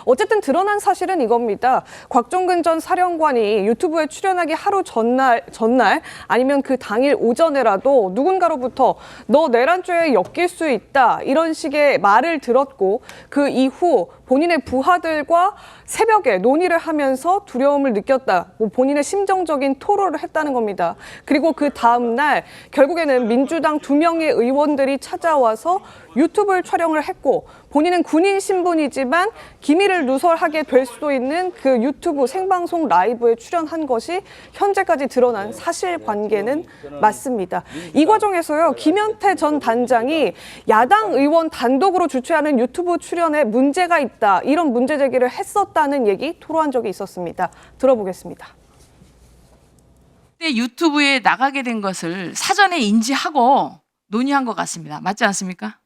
어쨌든 드러난 사실은 이겁니다. 곽종근 전 사령관이 유튜브에 출연하기 하루 전날 아니면 그 당일 오전에라도 누군가로부터 너 내란죄에 엮일 수 있다 이런 식의 말을 들었고 그 이후 본인의 부하들과 새벽에 논의를 하면서 두려움을 느꼈다. 본인의 심정적인 토로를 했다는 겁니다. 그리고 그 다음 날 결국에는 민주당 2명의 의원들이 찾아와서 유튜브를 촬영을 했고 본인은 군인 신분이지만 기밀을 누설하게 될 수도 있는 그 유튜브 생방송 라이브에 출연한 것이 현재까지 드러난 사실관계는 맞습니다. 이 과정에서요, 김현태 전 단장이 야당 의원 단독으로 주최하는 유튜브 출연에 문제가 있다, 이런 문제 제기를 했었다는 얘기 토로한 적이 있었습니다. 들어보겠습니다. 유튜브에 나가게 된 것을 사전에 인지하고 논의한 것 같습니다. 맞지 않습니까?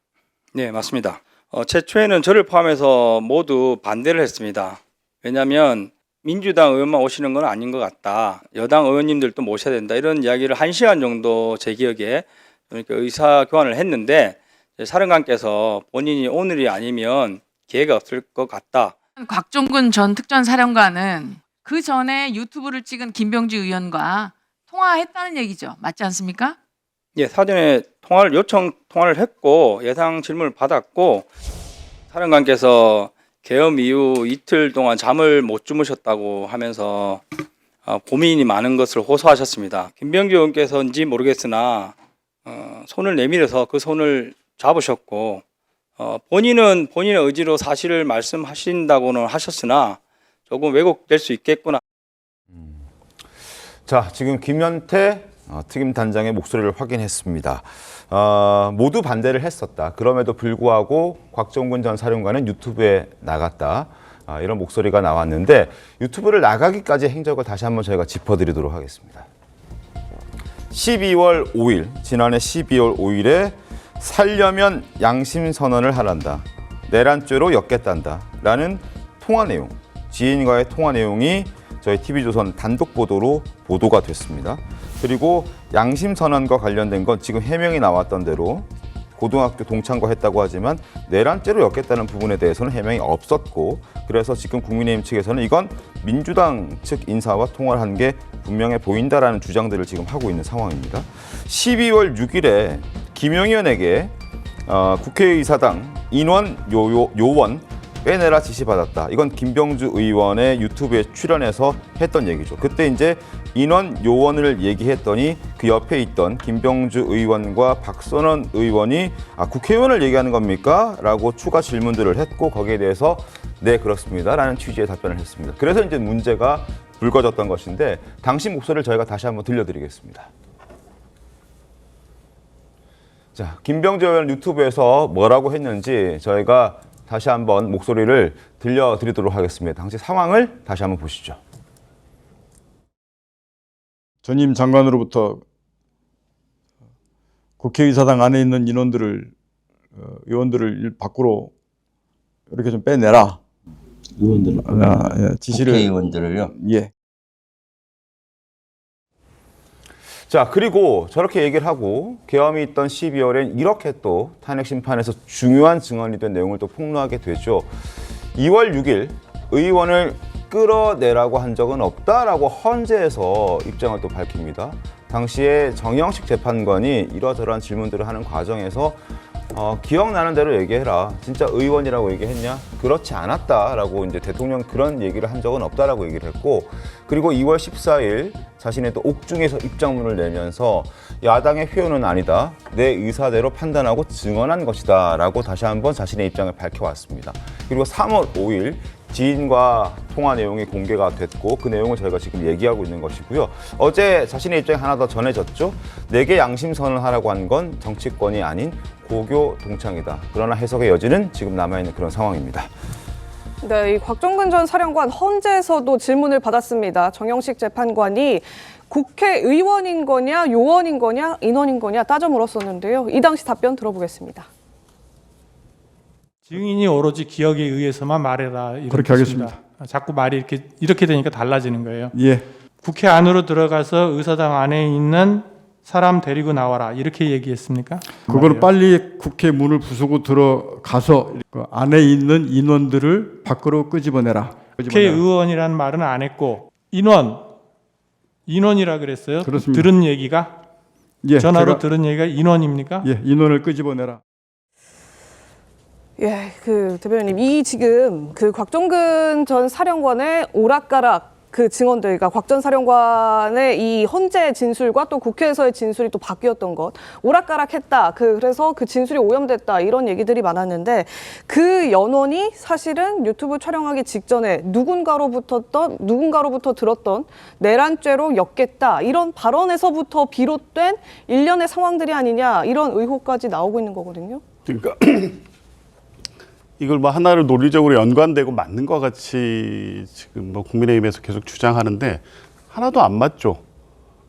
네, 맞습니다. 최초에는 저를 포함해서 모두 반대를 했습니다. 왜냐하면 민주당 의원만 오시는 건 아닌 것 같다. 여당 의원님들도 모셔야 된다. 이런 이야기를 1시간 정도 제 기억에 그러니까 의사 교환을 했는데 사령관께서 본인이 오늘이 아니면 기회가 없을 것 같다. 곽종근 전 특전사령관은 그 전에 유튜브를 찍은 김병지 의원과 통화했다는 얘기죠. 맞지 않습니까? 예, 사전에 요청 통화를 했고 예상 질문을 받았고 사령관께서 계엄 이후 이틀 동안 잠을 못 주무셨다고 하면서 고민이 많은 것을 호소하셨습니다. 김병지 의원께서인지 모르겠으나 손을 내밀어서 그 손을 잡으셨고 본인은 본인의 의지로 사실을 말씀하신다고는 하셨으나 조금 왜곡될 수 있겠구나. 자, 지금 김현태 특임단장의 목소리를 확인했습니다. 모두 반대를 했었다. 그럼에도 불구하고 곽종근 전 사령관은 유튜브에 나갔다. 이런 목소리가 나왔는데 유튜브를 나가기까지 행적을 다시 한번 저희가 짚어드리도록 하겠습니다. 12월 5일, 지난해 12월 5일에 살려면 양심선언을 하란다. 내란죄로 엮겠단다. 라는 통화 내용, 지인과의 통화 내용이 저희 TV조선 단독 보도로 보도가 됐습니다. 그리고 양심선언과 관련된 건 지금 해명이 나왔던 대로 고등학교 동창과 했다고 하지만 내란죄로 엮겠다는 부분에 대해서는 해명이 없었고 그래서 지금 국민의힘 측에서는 이건 민주당 측 인사와 통화를 한 게 분명해 보인다라는 주장들을 지금 하고 있는 상황입니다. 12월 6일에 김용현에게 국회의사당 인원 요원 빼내라 지시받았다. 이건 김병주 의원의 유튜브에 출연해서 했던 얘기죠. 그때 이제 인원 요원을 얘기했더니 그 옆에 있던 김병주 의원과 박선원 의원이 국회의원을 얘기하는 겁니까? 라고 추가 질문들을 했고 거기에 대해서 네, 그렇습니다. 라는 취지의 답변을 했습니다. 그래서 이제 문제가 불거졌던 것인데 당시 목소리를 저희가 다시 한번 들려드리겠습니다. 자, 김병주 의원 유튜브에서 뭐라고 했는지 저희가 다시 한번 목소리를 들려드리도록 하겠습니다. 당시 상황을 다시 한번 보시죠. 전임 장관으로부터 국회의사당 안에 있는 의원들을 밖으로 이렇게 좀 빼내라. 의원들, 지시를 국회의원들을요? 예. 자, 그리고 저렇게 얘기를 하고 계엄이 있던 12월엔 이렇게 또 탄핵 심판에서 중요한 증언이 된 내용을 또 폭로하게 되죠. 2월 6일 의원을 끌어내라고 한 적은 없다라고 헌재에서 입장을 또 밝힙니다. 당시에 정영식 재판관이 이러저러한 질문들을 하는 과정에서 기억나는 대로 얘기해라. 진짜 의원이라고 얘기했냐? 그렇지 않았다라고 이제 대통령 그런 얘기를 한 적은 없다라고 얘기를 했고, 그리고 2월 14일 자신의 또 옥중에서 입장문을 내면서 야당의 회유는 아니다. 내 의사대로 판단하고 증언한 것이다라고 다시 한번 자신의 입장을 밝혀왔습니다. 그리고 3월 5일 지인과 통화 내용이 공개가 됐고 그 내용을 저희가 지금 얘기하고 있는 것이고요. 어제 자신의 입장이 하나 더 전해졌죠. 내게 양심선언을 하라고 한 건 정치권이 아닌 고교 동창이다. 그러나 해석의 여지는 지금 남아있는 그런 상황입니다. 네, 이 곽종근 전 사령관 헌재에서도 질문을 받았습니다. 정영식 재판관이 국회의원인 거냐, 요원인 거냐, 인원인 거냐 따져 물었었는데요. 이 당시 답변 들어보겠습니다. 증인이 오로지 기억에 의해서만 말해라. 그렇게 하겠습니다. 자꾸 말이 이렇게 되니까 달라지는 거예요. 예. 국회 안으로 들어가서 의사당 안에 있는 사람 데리고 나와라 이렇게 얘기했습니까? 그거는 빨리 국회 문을 부수고 들어가서 그 안에 있는 인원들을 밖으로 끄집어내라. 국회의원이라는 말은 안 했고 인원이라 그랬어요. 그렇습니다. 들은 얘기가 예, 전화로 들은 얘기가 인원입니까? 예, 인원을 끄집어내라. 예, 그 대변인님, 이 지금 그 곽종근 전 사령관의 오락가락 그 증언들, 그러니까 곽 전 사령관의 이 헌재 진술과 또 국회에서의 진술이 또 바뀌었던 것, 오락가락했다. 그래서 그 진술이 오염됐다. 이런 얘기들이 많았는데 그 연원이 사실은 유튜브 촬영하기 직전에 누군가로부터 들었던 내란죄로 엮겠다. 이런 발언에서부터 비롯된 일련의 상황들이 아니냐 이런 의혹까지 나오고 있는 거거든요. 그러니까 이걸 뭐 하나를 논리적으로 연관되고 맞는 것 같이 지금 뭐 국민의힘에서 계속 주장하는데 하나도 안 맞죠.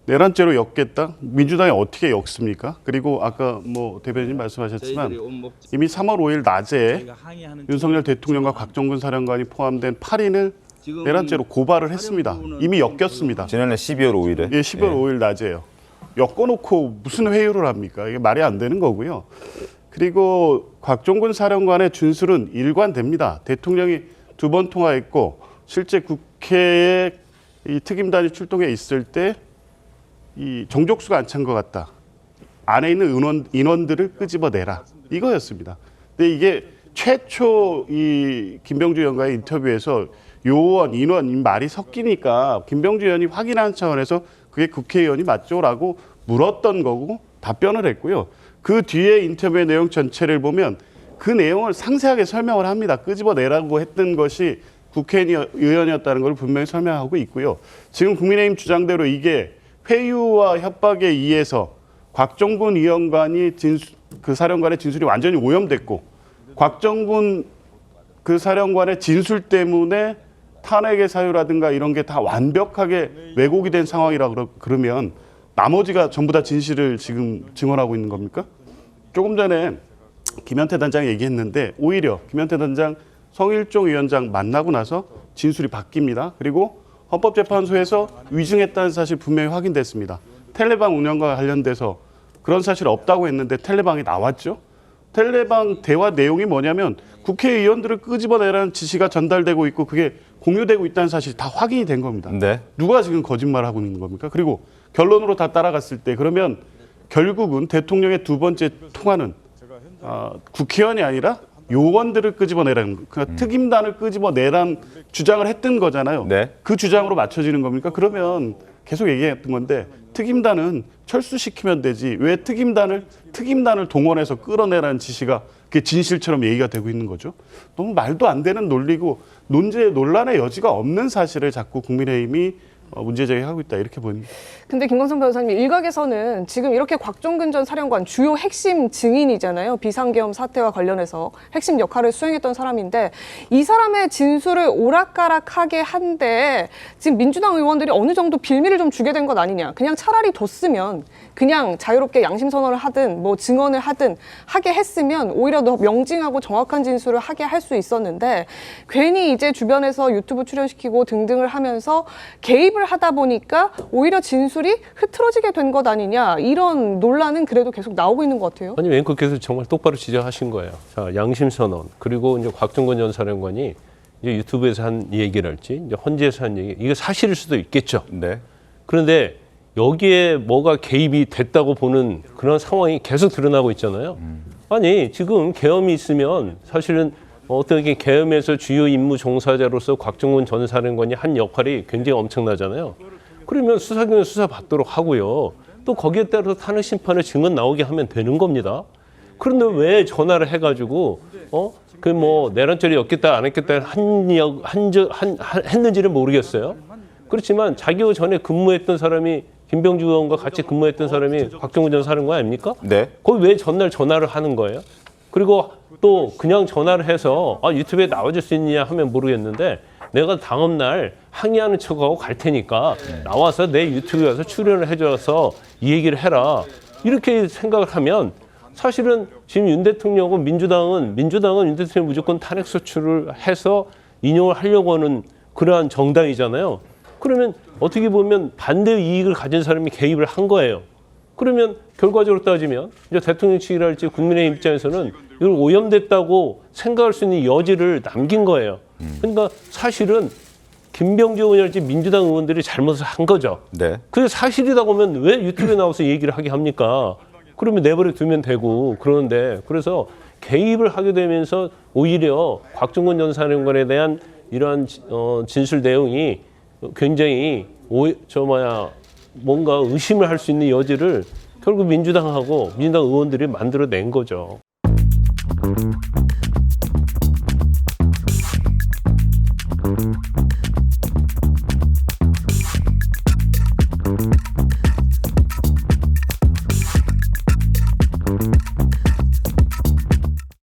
내란죄로 엮겠다? 민주당이 어떻게 엮습니까? 그리고 아까 뭐 대변인 말씀하셨지만 이미 3월 5일 낮에 윤석열 대통령과 곽종근 사령관이 포함된 8인을 내란죄로 고발을 했습니다. 이미 엮였습니다. 지난해 12월 5일에. 예, 12월 5일 낮에요. 엮어놓고 무슨 회유를 합니까? 이게 말이 안 되는 거고요. 그리고 곽종근 사령관의 준술은 일관됩니다. 대통령이 2번 통화했고 실제 국회에 이 특임단이 출동해 있을 때 이 정족수가 안 찬 것 같다. 안에 있는 인원들을 끄집어내라. 이거였습니다. 근데 이게 최초 이 김병주 의원과의 인터뷰에서 요원, 인원 말이 섞이니까 김병주 의원이 확인하는 차원에서 그게 국회의원이 맞죠라고 물었던 거고 답변을 했고요. 그 뒤에 인터뷰의 내용 전체를 보면 그 내용을 상세하게 설명을 합니다. 끄집어내라고 했던 것이 국회의원이었다는 걸 분명히 설명하고 있고요. 지금 국민의힘 주장대로 이게 회유와 협박에 의해서 곽종근 의원관이 그 사령관의 진술이 완전히 오염됐고 곽종근 그 사령관의 진술 때문에 탄핵의 사유라든가 이런 게 다 완벽하게 왜곡이 된 상황이라 그러면 나머지가 전부 다 진실을 지금 증언하고 있는 겁니까? 조금 전에 김현태 단장이 얘기했는데 오히려 김현태 단장 성일종 위원장 만나고 나서 진술이 바뀝니다. 그리고 헌법재판소에서 위증했다는 사실 분명히 확인됐습니다. 텔레방 운영과 관련돼서 그런 사실 없다고 했는데 텔레방이 나왔죠. 텔레방 대화 내용이 뭐냐면 국회의원들을 끄집어내라는 지시가 전달되고 있고 그게 공유되고 있다는 사실이 다 확인이 된 겁니다. 네. 누가 지금 거짓말하고 있는 겁니까? 그리고 결론으로 다 따라갔을 때 그러면 결국은 대통령의 2번째 통화는 국회의원이 아니라 요원들을 끄집어내라는 그러니까 특임단을 끄집어내라는 주장을 했던 거잖아요. 네. 그 주장으로 맞춰지는 겁니까? 그러면 계속 얘기했던 건데 특임단은 철수시키면 되지 왜 특임단을 동원해서 끌어내라는 지시가 그게 진실처럼 얘기가 되고 있는 거죠. 너무 말도 안 되는 논리고 논란의 여지가 없는 사실을 자꾸 국민의힘이 문제 제기하고 있다 이렇게 보입니다. 근데 김광선 변호사님, 일각에서는 지금 이렇게 곽종근 전 사령관 주요 핵심 증인이잖아요. 비상계엄 사태와 관련해서 핵심 역할을 수행했던 사람인데 이 사람의 진술을 오락가락하게 한데 지금 민주당 의원들이 어느 정도 빌미를 좀 주게 된 것 아니냐. 그냥 차라리 뒀으면 그냥 자유롭게 양심선언을 하든 뭐 증언을 하든 하게 했으면 오히려 더 명징하고 정확한 진술을 하게 할 수 있었는데 괜히 이제 주변에서 유튜브 출연시키고 등등을 하면서 개입을 하다 보니까 오히려 진술이 흐트러지게 된 것 아니냐 이런 논란은 그래도 계속 나오고 있는 것 같아요. 아니 앵커께서 정말 똑바로 지적하신 거예요. 자, 양심선언 그리고 이제 곽종근 전 사령관이 이제 유튜브에서 한 얘기랄지 이제 헌재에서 한 얘기 이게 사실일 수도 있겠죠. 네. 그런데 여기에 뭐가 개입이 됐다고 보는 그런 상황이 계속 드러나고 있잖아요. 아니 지금 계엄이 있으면 사실은 어떻게 계엄에서 주요 임무 종사자로서 곽종근 전 사령관이 한 역할이 굉장히 엄청나잖아요. 그러면 수사기관 수사 받도록 하고요. 또 거기에 따라서 탄핵 심판의 증언 나오게 하면 되는 겁니다. 그런데 왜 전화를 해가지고 그 뭐 내란죄를 엮겠다 안 했겠다 했는지를 모르겠어요. 그렇지만 자기 전에 근무했던 사람이 김병주 의원과 같이 근무했던 사람이 곽종근 전 사령관 아닙니까? 네. 거기 왜 전날 전화를 하는 거예요? 그리고 또 그냥 전화를 해서 유튜브에 나와줄 수 있느냐 하면 모르겠는데 내가 다음 날 항의하는 척하고 갈 테니까 나와서 내 유튜브에 와서 출연을 해줘서 이 얘기를 해라. 이렇게 생각을 하면 사실은 지금 윤 대통령하고 민주당은 윤 대통령 무조건 탄핵 소추를 해서 인용을 하려고 하는 그러한 정당이잖아요. 그러면 어떻게 보면 반대 이익을 가진 사람이 개입을 한 거예요. 그러면 결과적으로 따지면 이제 대통령 측이랄지 국민의 입장에서는 이걸 오염됐다고 생각할 수 있는 여지를 남긴 거예요. 그러니까 사실은 김병주 의원이랄지 민주당 의원들이 잘못을 한 거죠. 네. 그게 사실이다 보면 왜 유튜브에 나와서 얘기를 하게 합니까? 그러면 내버려 두면 되고 그러는데 그래서 개입을 하게 되면서 오히려 곽종근 전 사령관에 대한 이러한 진술 내용이 굉장히 뭔가 의심을 할 수 있는 여지를 결국 민주당하고 민주당 의원들이 만들어낸 거죠.